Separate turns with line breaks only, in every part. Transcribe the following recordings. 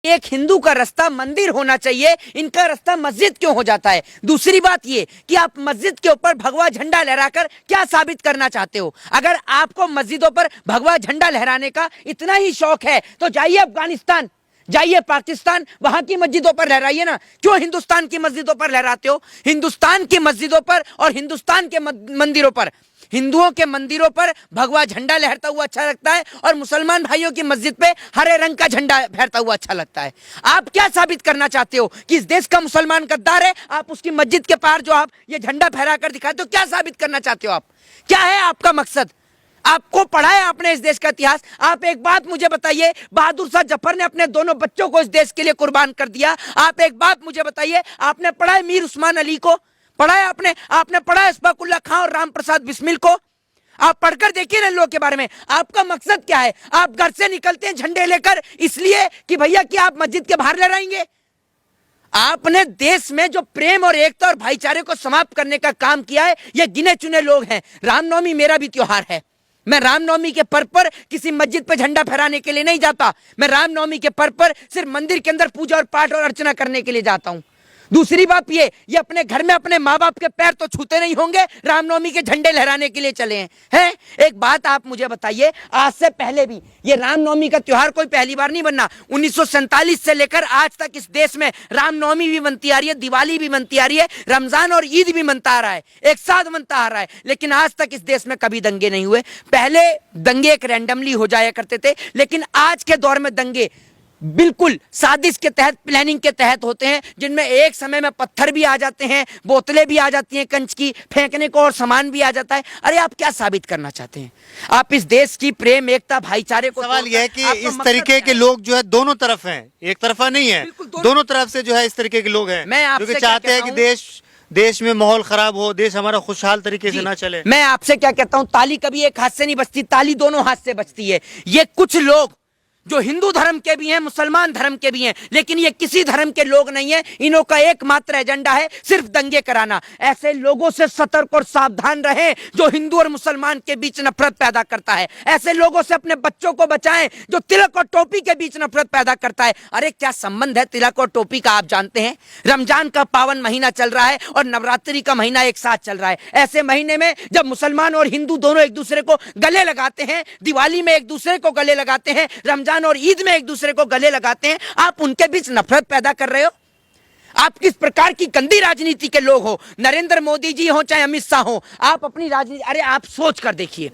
एक हिंदू का रास्ता मंदिर होना चाहिए, इनका रास्ता मस्जिद क्यों हो जाता है? दूसरी बात ये कि आप मस्जिद के ऊपर भगवा झंडा लहराकर क्या साबित करना चाहते हो? अगर आपको मस्जिदों पर भगवा झंडा लहराने का इतना ही शौक है तो जाइए अफगानिस्तान, जाइए पाकिस्तान, वहां की मस्जिदों पर लहराइए ना। क्यों हिंदुस्तान की मस्जिदों पर लहराते हो? हिंदुस्तान की मस्जिदों पर और हिंदुस्तान के मंदिरों पर, हिंदुओं के मंदिरों पर भगवा झंडा लहरता हुआ अच्छा लगता है और मुसलमान भाइयों की मस्जिद पे हरे रंग का झंडा फहरता हुआ अच्छा लगता है। आप क्या साबित करना चाहते हो कि इस देश का मुसलमान गद्दार है? आप उसकी मस्जिद के पार जो आप ये झंडा फहरा कर दिखाते हो, क्या साबित करना चाहते हो? आप क्या है आपका मकसद? आपको पढ़ा है आपने इस देश का इतिहास? आप एक बात मुझे बताइए, बहादुर शाह जफर ने अपने दोनों बच्चों को इस देश के लिए कुर्बान कर दिया। आप एक बात मुझे बताइए, आपने पढ़ा है मीर उस्मान अली को? पढ़ा है आपने पढ़ा है इस्बाकुल्ला खां और राम प्रसाद बिस्मिल को? आप पढ़कर देखिए ना इन लोगों के बारे में। आपका मकसद क्या है? आप घर से निकलते हैं झंडे लेकर इसलिए कि भैया कि आप मस्जिद के बाहर लहराएंगे? आपने देश में जो प्रेम और एकता और भाईचारे को समाप्त करने का काम किया है, ये गिने चुने लोग हैं। रामनवमी मेरा भी त्योहार है। मैं रामनवमी के पर्व पर किसी मस्जिद पर झंडा फहराने के लिए नहीं जाता। मैं रामनवमी के पर्व पर सिर्फ मंदिर के अंदर पूजा और पाठ और अर्चना करने के लिए जाता हूं। दूसरी बात ये अपने घर में अपने माँ बाप के पैर तो छूते नहीं होंगे, रामनवमी के झंडे लहराने के लिए चले हैं? एक बात आप मुझे बताइए, आज से पहले भी ये रामनवमी का त्योहार कोई पहली बार नहीं बनना। 1947 से लेकर आज तक इस देश में रामनवमी भी बनती आ रही है, दिवाली भी बनती आ रही है, रमजान और ईद भी मनता आ रहा है, एक साथ बनता आ रहा है। लेकिन आज तक इस देश में कभी दंगे नहीं हुए। पहले दंगे एक रैंडमली हो जाया करते थे, लेकिन आज के दौर में दंगे बिल्कुल साजिश के तहत, प्लानिंग के तहत होते हैं, जिनमें एक समय में पत्थर भी आ जाते हैं, बोतलें भी आ जाती हैं कंच की फेंकने को, और सामान भी आ जाता है। अरे आप क्या साबित करना चाहते हैं? आप इस देश की प्रेम, एकता, भाईचारे को,
सवाल यह है कि इस तरीके के लोग जो है दोनों तरफ हैं, एक तरफा नहीं है, दोनों तरफ से जो है इस तरीके के लोग हैं जो कि चाहते हैं कि देश में माहौल खराब हो, देश हमारा खुशहाल तरीके से ना चले।
मैं आपसे क्या कहता हूं, ताली कभी एक हाथ से नहीं बजती, ताली दोनों हाथ से बजती है। ये कुछ लोग जो हिंदू धर्म के भी हैं, मुसलमान धर्म के भी हैं, लेकिन ये किसी धर्म के लोग नहीं है। इन्हों का एकमात्र एजेंडा है सिर्फ दंगे कराना। ऐसे लोगों से सतर्क और सावधान रहें जो हिंदू और मुसलमान के बीच नफरत पैदा करता है। ऐसे लोगों से अपने बच्चों को बचाएं जो तिलक और टोपी के बीच नफरत पैदा करता है। अरे क्या संबंध है तिलक और टोपी का? आप जानते हैं रमजान का पावन महीना चल रहा है और नवरात्रि का महीना एक साथ चल रहा है। ऐसे महीने में जब मुसलमान और हिंदू दोनों एक दूसरे को गले लगाते हैं, दिवाली में एक दूसरे को गले लगाते हैं, रमजान और ईद में एक दूसरे को गले लगाते हैं, आप उनके बीच नफरत पैदा कर रहे हो। आप किस प्रकार की गंदी राजनीति के लोग हो? नरेंद्र मोदी जी हो चाहे अमित शाह हो, आप अपनी राजनीति, अरे आप सोच कर देखिए।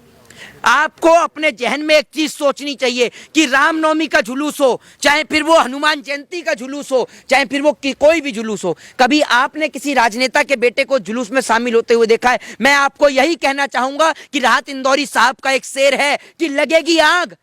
आपको अपने जहन में एक चीज सोचनी चाहिए कि रामनवमी का जुलूस हो, चाहे फिर वो हनुमान जयंती का जुलूस हो, चाहे फिर वो कोई भी जुलूस हो, कभी आपने किसी राजनेता के बेटे को जुलूस में शामिल होते हुए देखा है? मैं आपको यही कहना चाहूंगा कि राहत इंदौरी साहब का एक शेर है कि लगेगी आग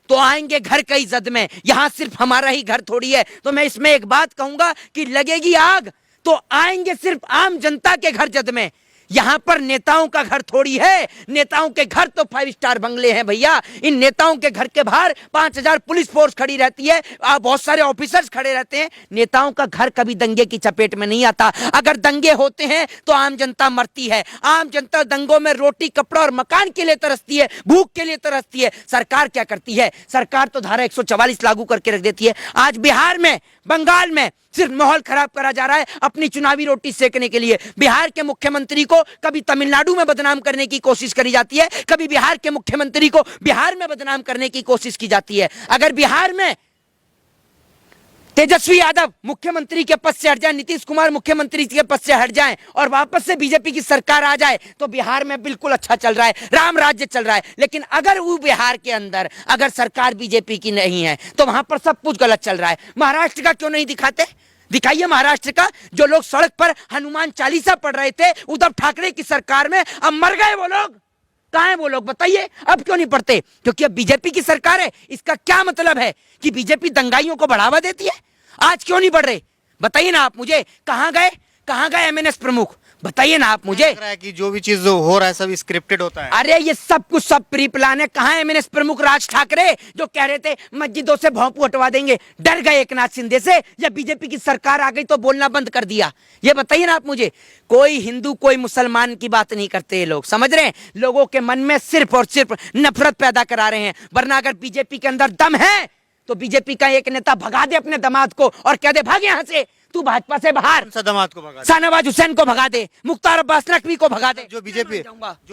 तो आएंगे घर कई जद में, यहां सिर्फ हमारा ही घर थोड़ी है। तो मैं इसमें एक बात कहूंगा कि लगेगी आग तो आएंगे सिर्फ आम जनता के घर जद में, यहां पर नेताओं का घर थोड़ी है। नेताओं के घर तो 5 स्टार बंगले हैं भैया। इन नेताओं के घर के बाहर 5000 पुलिस फोर्स खड़ी रहती है, बहुत सारे ऑफिसर्स खड़े रहते हैं। नेताओं का घर कभी दंगे की चपेट में नहीं आता। अगर दंगे होते हैं तो आम जनता मरती है। आम जनता दंगों में रोटी, कपड़ा और मकान के लिए तरसती है, भूख के लिए तरसती है। सरकार क्या करती है? सरकार तो धारा 144 लागू करके रख देती है। आज बिहार में, बंगाल में सिर्फ माहौल खराब करा जा रहा है अपनी चुनावी रोटी सेकने के लिए। बिहार के मुख्यमंत्री को कभी तमिलनाडु में बदनाम करने की कोशिश करी जाती है, कभी बिहार के मुख्यमंत्री को बिहार में बदनाम करने की कोशिश की जाती है। अगर बिहार में तेजस्वी यादव मुख्यमंत्री के पद से हट जाए, नीतीश कुमार मुख्यमंत्री के पद से हट जाएं और वापस से बीजेपी की सरकार आ जाए तो बिहार में बिल्कुल अच्छा चल रहा है, राम राज्य चल रहा है। लेकिन अगर वो बिहार के अंदर अगर सरकार बीजेपी की नहीं है तो वहां पर सब कुछ गलत चल रहा है। महाराष्ट्र का क्यों नहीं दिखाते? दिखाइए महाराष्ट्र का। जो लोग सड़क पर हनुमान चालीसा पढ़ रहे थे उद्धव ठाकरे की सरकार में, अब मर गए वो लोग। कहां है वो लोग बताइए? अब क्यों नहीं पढ़ते? क्योंकि अब बीजेपी की सरकार है। इसका क्या मतलब है कि बीजेपी दंगाइयों को बढ़ावा देती है? आज क्यों नहीं बढ़ रहे बताइए ना आप मुझे। कहां गए एमएनएस प्रमुख? बताइए ना आप मुझे।
लग रहा है कि जो भी चीज हो रहा है सब स्क्रिप्टेड होता है।
अरे ये सब कुछ सब प्री प्लान है। कहां है एमएनएस प्रमुख राज ठाकरे जो कह रहे थे मस्जिदों से भोंपू हटवा देंगे? डर गए एकनाथ शिंदे से या बीजेपी की सरकार आ गई तो बोलना बंद कर दिया? ये बताइए ना आप मुझे। कोई हिंदू कोई मुसलमान की बात नहीं करते ये लोग, समझ रहे हैं? लोगों के मन में सिर्फ और सिर्फ नफरत पैदा करा रहे हैं। वरना अगर बीजेपी के अंदर दम है तो बीजेपी का एक नेता भगा दे अपने दामाद को और कह दे भाग यहाँ से, तू भाजपा से बाहर।
कौन सा दामाद को भगा दे?
शाहनवाज हुसैन को भगा दे, मुख्तार अब्बास नकवी को भगा दे,
जो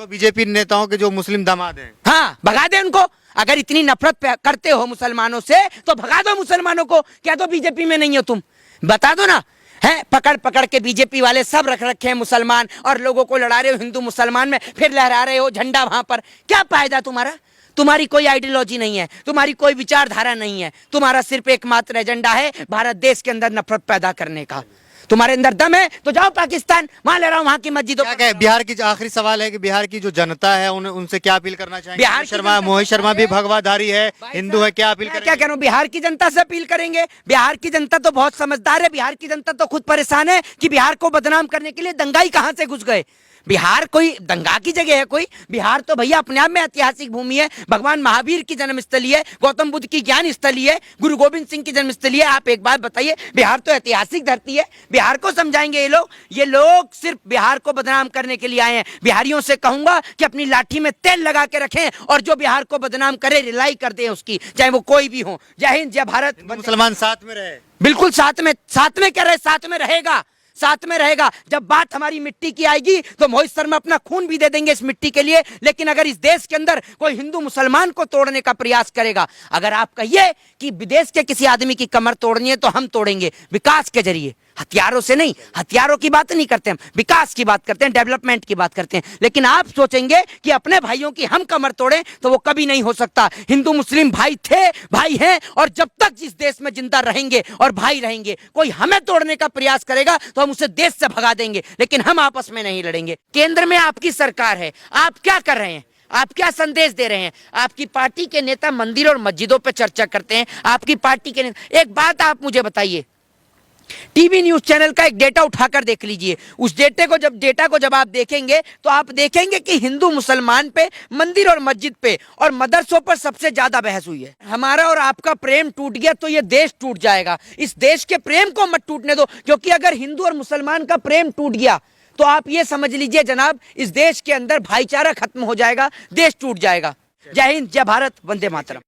बीजेपी नेताओं के जो मुस्लिम दामाद हैं,
हाँ भगा दे उनको। अगर इतनी नफरत करते हो मुसलमानों से तो भगा दो मुसलमानों को, कह दो बीजेपी में नहीं हो तुम, बता दो ना। है पकड़ पकड़ के बीजेपी वाले सब रख रखे हैं मुसलमान, और लोगों को लड़ा रहे हो हिंदू मुसलमान में, फिर लहरा रहे हो झंडा वहां पर। क्या फायदा तुम्हारा? तुम्हारी कोई आइडियोलॉजी नहीं है, तुम्हारी कोई विचारधारा नहीं है, तुम्हारा सिर्फ एकमात्र एजेंडा है भारत देश के अंदर नफरत पैदा करने का। तुम्हारे अंदर दम है तो जाओ पाकिस्तान, वहां ले रहा हूं, वहां की मस्जिदों।
क्या बिहार की आखिरी सवाल है कि बिहार की जो जनता है उनसे क्या अपील करना चाहेंगे? मोहित शर्मा भी भगवाधारी है, हिंदू है, क्या अपील?
क्या कह रहा हूँ, बिहार की जनता से अपील करेंगे? बिहार की जनता तो बहुत समझदार है, बिहार की जनता तो खुद परेशान है कि बिहार को बदनाम करने के लिए दंगाई कहां से घुस गए। बिहार कोई दंगा की जगह है कोई? बिहार तो भैया अपने आप में ऐतिहासिक भूमि है, भगवान महावीर की जन्मस्थली है, गौतम बुद्ध की ज्ञान स्थली है, गुरु गोविंद सिंह की जन्मस्थली है। आप एक बात बताइए, बिहार तो ऐतिहासिक धरती है, बिहार को समझाएंगे ये लोग सिर्फ बिहार को बदनाम करने के लिए आए हैं। बिहारियों से कहूंगा कि अपनी लाठी में तेल लगा के रखें और जो बिहार को बदनाम करे रिलाई कर दे उसकी, चाहे वो कोई भी हो। जय हिंद, जय भारत।
मुसलमान साथ में रहे,
बिल्कुल साथ में कह रहे, साथ में रहेगा, साथ में रहेगा। जब बात हमारी मिट्टी की आएगी तो मोहित शर्मा अपना खून भी दे देंगे इस मिट्टी के लिए। लेकिन अगर इस देश के अंदर कोई हिंदू मुसलमान को तोड़ने का प्रयास करेगा, अगर आप कहिए कि विदेश के किसी आदमी की कमर तोड़नी है तो हम तोड़ेंगे, विकास के जरिए, हथियारों से नहीं। हथियारों की बात नहीं करते हम, विकास की बात करते हैं, डेवलपमेंट की बात करते हैं। लेकिन आप सोचेंगे कि अपने भाइयों की हम कमर तोड़ें तो वो कभी नहीं हो सकता। हिंदू मुस्लिम भाई थे, भाई हैं, और जब तक जिस देश में जिंदा रहेंगे और भाई रहेंगे, कोई हमें तोड़ने का प्रयास करेगा तो हम उसे देश से भगा देंगे, लेकिन हम आपस में नहीं लड़ेंगे। केंद्र में आपकी सरकार है, आप क्या कर रहे हैं? आप क्या संदेश दे रहे हैं? आपकी पार्टी के नेता मंदिर और मस्जिदों पर चर्चा करते हैं। आपकी पार्टी के नेता, एक बात आप मुझे बताइए, टीवी न्यूज चैनल का एक डेटा उठाकर देख लीजिए। उस डेटा को जब आप देखेंगे तो आप देखेंगे कि हिंदू मुसलमान पे, मंदिर और मस्जिद पे और मदरसों पर सबसे ज्यादा बहस हुई है। हमारा और आपका प्रेम टूट गया तो ये देश टूट जाएगा। इस देश के प्रेम को मत टूटने दो, क्योंकि अगर हिंदू और मुसलमान का प्रेम टूट गया तो आप ये समझ लीजिए जनाब, इस देश के अंदर भाईचारा खत्म हो जाएगा, देश टूट जाएगा। जय हिंद, जय भारत, वंदे मातरम।